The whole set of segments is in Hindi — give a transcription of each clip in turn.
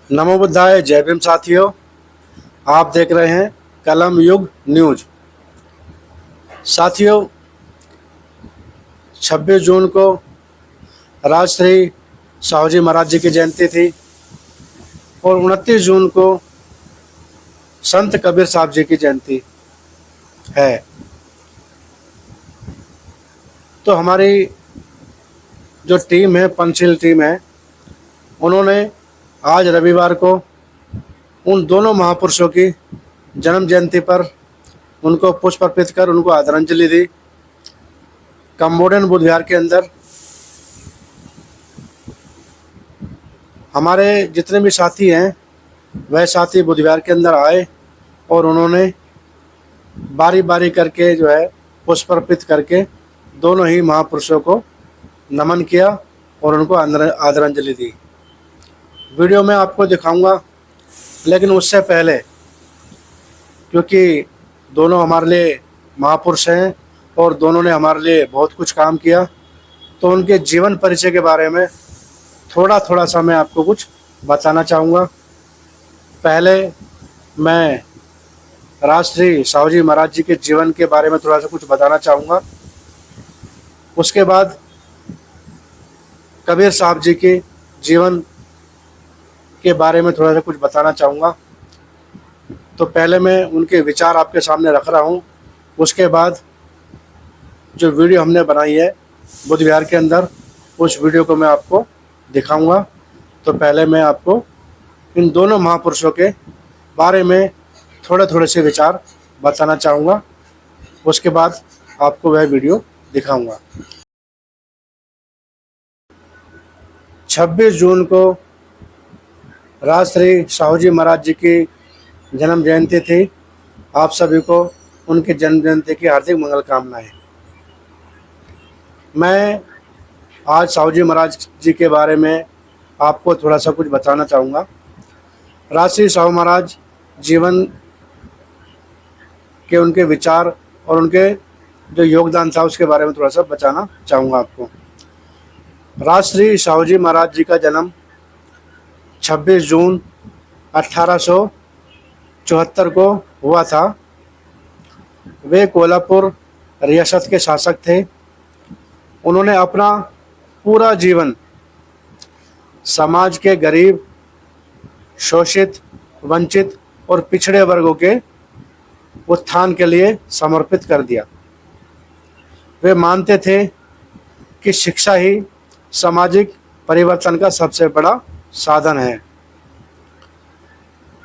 नमो बुद्धाय। जय भीम साथियों, आप देख रहे हैं कलम युग न्यूज। साथियों, 26 जून को राजश्री साहू जी महाराज जी की जयंती थी और 29 जून को संत कबीर साहब जी की जयंती है। तो हमारी जो टीम है, पंचशील टीम है, उन्होंने आज रविवार को उन दोनों महापुरुषों की जन्म जयंती पर उनको पुष्प अर्पित कर उनको आदरांजलि दी। कम्बोडियन बुद्ध विहार के अंदर हमारे जितने भी साथी हैं, वह साथी बुद्ध विहार के अंदर आए और उन्होंने बारी बारी करके जो है पुष्प अर्पित करके दोनों ही महापुरुषों को नमन किया और उनको आदरांजलि दी। वीडियो में आपको दिखाऊंगा, लेकिन उससे पहले, क्योंकि दोनों हमारे लिए महापुरुष हैं और दोनों ने हमारे लिए बहुत कुछ काम किया, तो उनके जीवन परिचय के बारे में थोड़ा सा मैं आपको कुछ बताना चाहूँगा। पहले मैं राजश्री साहू जी महाराज जी के जीवन के बारे में थोड़ा सा कुछ बताना चाहूँगा। उसके बाद कबीर साहब जी के जीवन के बारे में थोड़ा सा कुछ बताना चाहूँगा। तो पहले मैं उनके विचार आपके सामने रख रहा हूँ। उसके बाद जो वीडियो हमने बनाई है बुद्ध विहार के अंदर, उस वीडियो को मैं आपको दिखाऊंगा। तो पहले मैं आपको इन दोनों महापुरुषों के बारे में थोड़े से विचार बताना चाहूँगा। उसके बाद आपको वह वीडियो दिखाऊंगा। 26 जून को राजश्री साहू जी महाराज जी की जन्म जयंती थी। आप सभी को उनकी जन्म जयंती की हार्दिक मंगल कामनाएं। मैं आज साहू जी महाराज जी के बारे में आपको थोड़ा सा कुछ बताना चाहूँगा। राजश्री साहू महाराज जीवन के उनके विचार और उनके जो योगदान था उसके बारे में थोड़ा सा बताना चाहूँगा आपको। राजश्री साहू जी महाराज जी का जन्म 26 जून 1874 को हुआ था। वे कोल्हापुर रियासत के शासक थे। उन्होंने अपना पूरा जीवन समाज के गरीब, शोषित, वंचित और पिछड़े वर्गों के उत्थान के लिए समर्पित कर दिया। वे मानते थे कि शिक्षा ही सामाजिक परिवर्तन का सबसे बड़ा साधन है।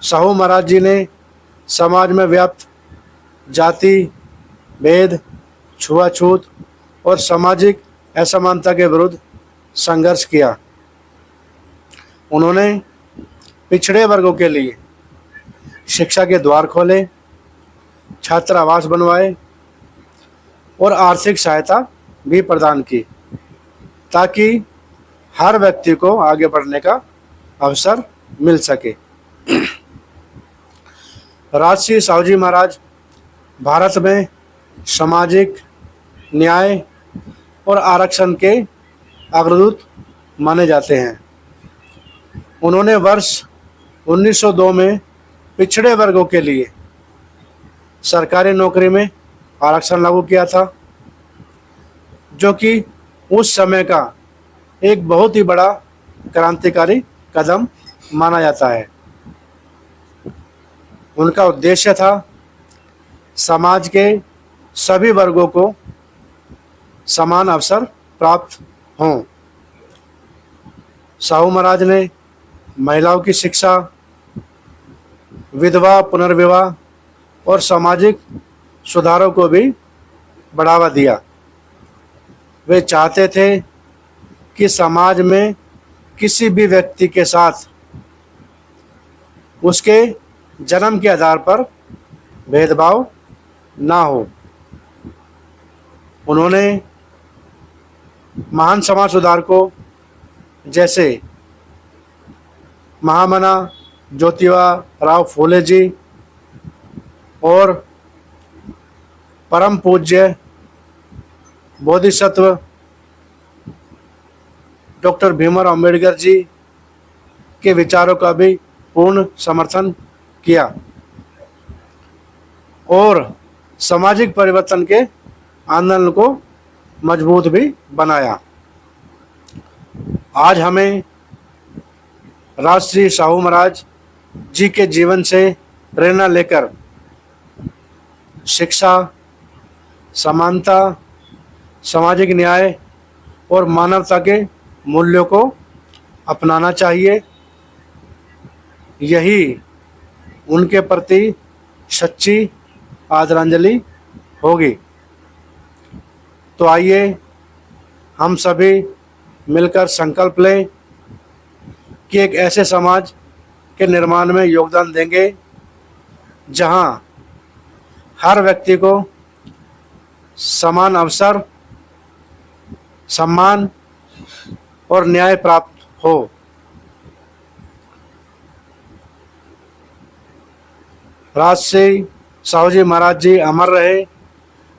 साहू महाराज जी ने समाज में व्याप्त जाति भेद, छुआछूत और सामाजिक असमानता के विरुद्ध संघर्ष किया। उन्होंने पिछड़े वर्गों के लिए शिक्षा के द्वार खोले, छात्रावास बनवाए और आर्थिक सहायता भी प्रदान की, ताकि हर व्यक्ति को आगे बढ़ने का अवसर मिल सके। राजश्री साहू जी महाराज भारत में सामाजिक न्याय और आरक्षण के अग्रदूत माने जाते हैं। उन्होंने वर्ष 1902 में पिछड़े वर्गों के लिए सरकारी नौकरी में आरक्षण लागू किया था, जो कि उस समय का एक बहुत ही बड़ा क्रांतिकारी कदम माना जाता है। उनका उद्देश्य था समाज के सभी वर्गों को समान अवसर प्राप्त हों। साहू महाराज ने महिलाओं की शिक्षा, विधवा पुनर्विवाह और सामाजिक सुधारों को भी बढ़ावा दिया। वे चाहते थे कि समाज में किसी भी व्यक्ति के साथ उसके जन्म के आधार पर भेदभाव ना हो। उन्होंने महान समाज सुधारकों जैसे महामना ज्योतिबा राव फूले जी और परम पूज्य बोधिसत्व डॉक्टर भीमराव अम्बेडकर जी के विचारों का भी पूर्ण समर्थन किया और सामाजिक परिवर्तन के आंदोलन को मजबूत भी बनाया। आज हमें राजश्री साहू महाराज जी के जीवन से प्रेरणा लेकर शिक्षा, समानता, सामाजिक न्याय और मानवता के मूल्यों को अपनाना चाहिए। यही उनके प्रति सच्ची आदरांजलि होगी। तो आइए हम सभी मिलकर संकल्प लें कि एक ऐसे समाज के निर्माण में योगदान देंगे जहां हर व्यक्ति को समान अवसर, सम्मान और न्याय प्राप्त हो। राजश्री साहू जी महाराज जी अमर रहे।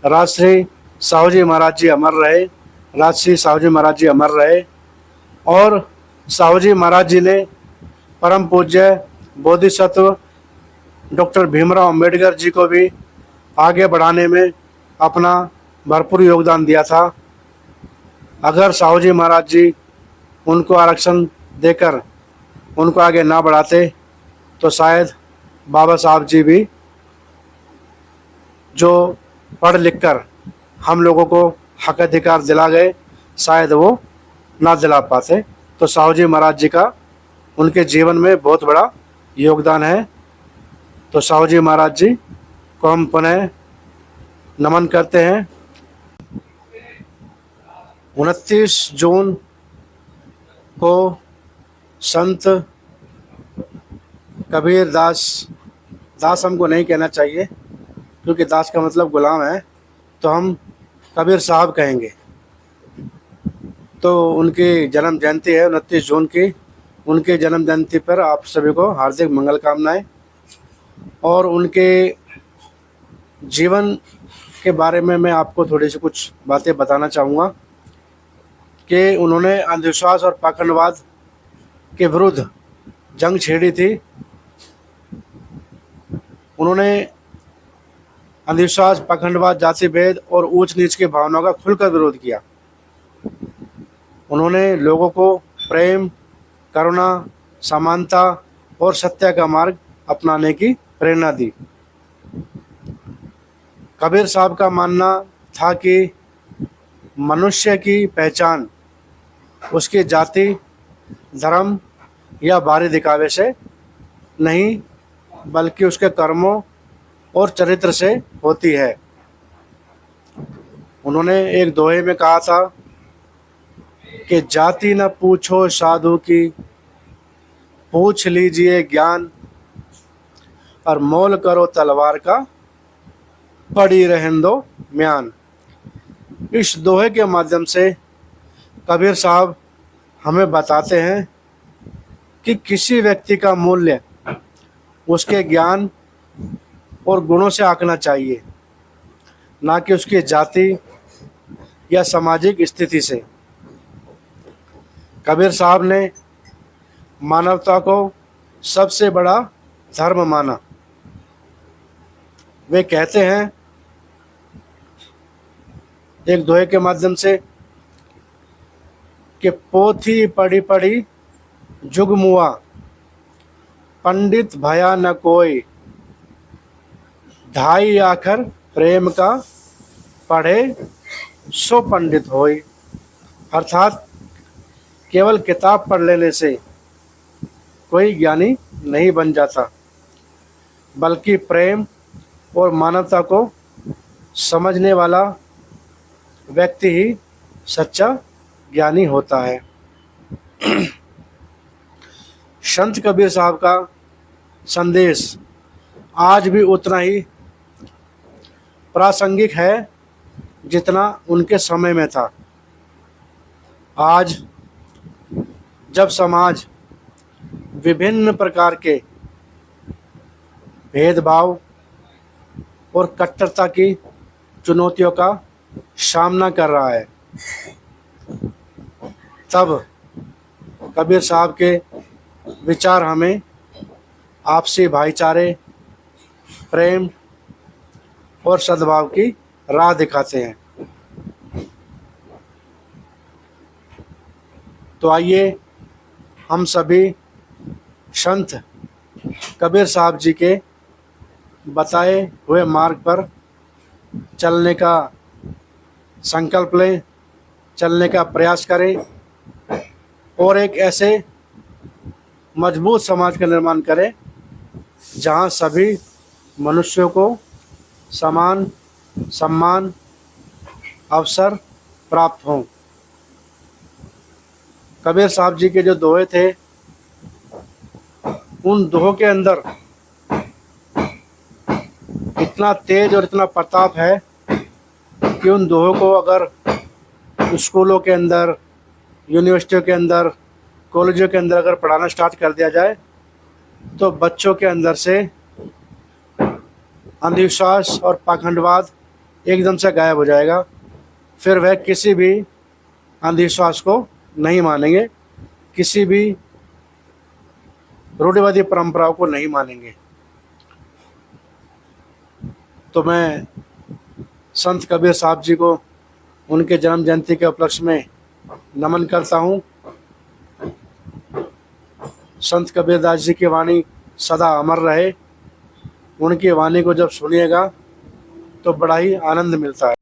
राजश्री साहू जी महाराज जी अमर रहे। राजश्री साहू जी महाराज जी अमर रहे। और साहू जी महाराज जी ने परम पूज्य बोधिसत्व डॉक्टर भीमराव अंबेडकर जी को भी आगे बढ़ाने में अपना भरपूर योगदान दिया था। अगर साहू जी महाराज जी उनको आरक्षण देकर उनको आगे ना बढ़ाते तो शायद बाबा साहब जी भी जो पढ़ लिख कर हम लोगों को हक अधिकार दिला गए, शायद वो ना दिला पाते। तो साहू जी महाराज जी का उनके जीवन में बहुत बड़ा योगदान है। तो साहू जी महाराज जी को हम पुनः नमन करते हैं। 29 जून को संत कबीर दास, दास हमको नहीं कहना चाहिए क्योंकि दास का मतलब गुलाम है, तो हम कबीर साहब कहेंगे। तो उनकी जन्म जयंती है 29 जून की। उनके जन्म जयंती पर आप सभी को हार्दिक मंगल कामनाएं। और उनके जीवन के बारे में मैं आपको थोड़ी सी कुछ बातें बताना चाहूँगा कि उन्होंने अंधविश्वास और पाखंडवाद के विरुद्ध जंग छेड़ी थी। उन्होंने अंधविश्वास, पाखंडवाद, जाति भेद और ऊंच नीच की भावनाओं का खुलकर विरोध किया। उन्होंने लोगों को प्रेम, करुणा, समानता और सत्य का मार्ग अपनाने की प्रेरणा दी। कबीर साहब का मानना था कि मनुष्य की पहचान उसकी जाति, धर्म या बाहरी दिखावे से नहीं बल्कि उसके कर्मों और चरित्र से होती है। उन्होंने एक दोहे में कहा था कि जाति न पूछो साधु की, पूछ लीजिए ज्ञान, और मोल करो तलवार का, पड़ी रहन दो म्यान। इस दोहे के माध्यम से कबीर साहब हमें बताते हैं कि किसी व्यक्ति का मूल्य उसके ज्ञान और गुणों से आंकना चाहिए, ना कि उसकी जाति या सामाजिक स्थिति से। कबीर साहब ने मानवता को सबसे बड़ा धर्म माना। वे कहते हैं एक दोहे के माध्यम से कि पोथी पढ़ी पढ़ी जुग मुआ, पंडित भया न कोई, ढाई आखर प्रेम का, पढ़े सो पंडित होय। अर्थात केवल किताब पढ़ लेने से कोई ज्ञानी नहीं बन जाता, बल्कि प्रेम और मानवता को समझने वाला व्यक्ति ही सच्चा ज्ञानी होता है। संत कबीर साहब का संदेश आज भी उतना ही प्रासंगिक है जितना उनके समय में था। आज जब समाज विभिन्न प्रकार के भेदभाव और कट्टरता की चुनौतियों का सामना कर रहा है, तब कबीर साहब के विचार हमें आपसी भाईचारे, प्रेम और सद्भाव की राह दिखाते हैं। तो आइए हम सभी संत कबीर साहब जी के बताए हुए मार्ग पर चलने का संकल्प लें, चलने का प्रयास करें और एक ऐसे मजबूत समाज का निर्माण करें जहां सभी मनुष्यों को समान सम्मान अवसर प्राप्त हों। कबीर साहब जी के जो दोहे थे, उन दोहों के अंदर इतना तेज और इतना प्रताप है कि उन दोहों को अगर स्कूलों के अंदर, यूनिवर्सिटियों के अंदर, कॉलेजों के अंदर अगर पढ़ाना स्टार्ट कर दिया जाए तो बच्चों के अंदर से अंधविश्वास और पाखंडवाद एकदम से गायब हो जाएगा। फिर वह किसी भी अंधविश्वास को नहीं मानेंगे, किसी भी रूढ़िवादी परंपराओं को नहीं मानेंगे। तो मैं संत कबीर साहब जी को उनके जन्म जयंती के उपलक्ष्य में नमन करता हूँ। संत कबीरदास जी की वाणी सदा अमर रहे। उनकी वाणी को जब सुनिएगा तो बड़ा ही आनंद मिलता है।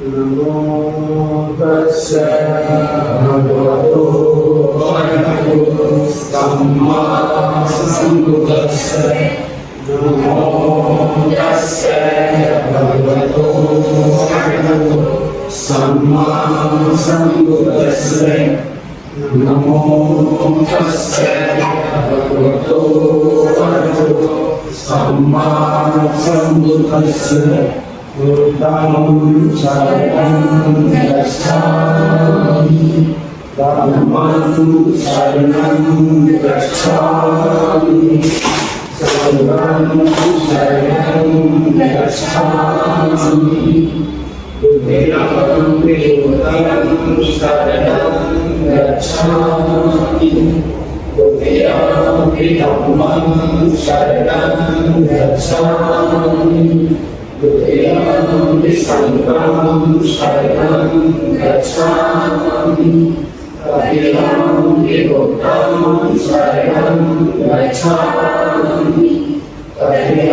नमो तस्से भगवतो अरहतो सम्मा सम्बुद्धस्से नमो तस्से भगवतो अरहतो सम्मा सम्बुद्धस्से नमो तस्से भगवतो अरहतो सम्मा सम्बुद्धस्से Buddham Saranam Gacchami Dhammam Saranam Gacchami Sangham Saranam Gacchami Buddham Saranam Gacchami Buddham Dhammam Saranam Gacchami Buddham Sangham Saranam Gacchami Buddham Buddham Saranam Gacchami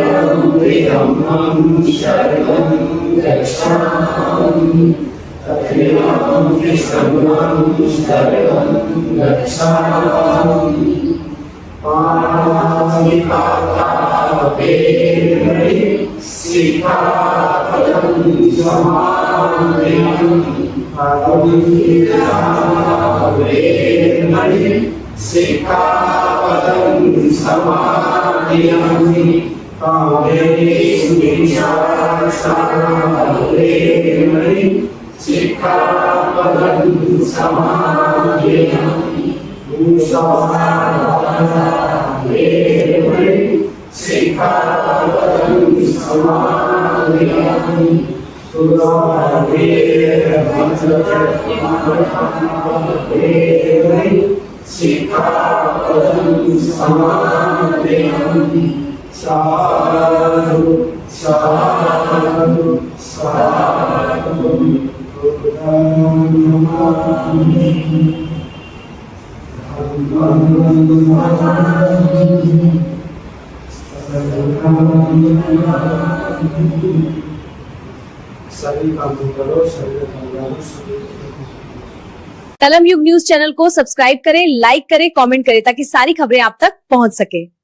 Buddham Dhammam Saranam Gacchami Buddham Sangham Saranam Gacchami Pāṭipāṭā Vemani Sikkhapadam Samādhiyami Pāṭipāṭā Vemani Sikkhapadam Samādhiyami Kāmesu Vichārasana Vemani Sikkhapadam Samādhiyami Musāvāna Vemani Sikkhapadam Samādhiyami Sudāvera Vemani Sikkhapadam Samādhiyami Sadhu Sadhu Sadhu Buddham कलम युग न्यूज चैनल को सब्सक्राइब करें, लाइक करें, कमेंट करें ताकि सारी खबरें आप तक पहुंच सके।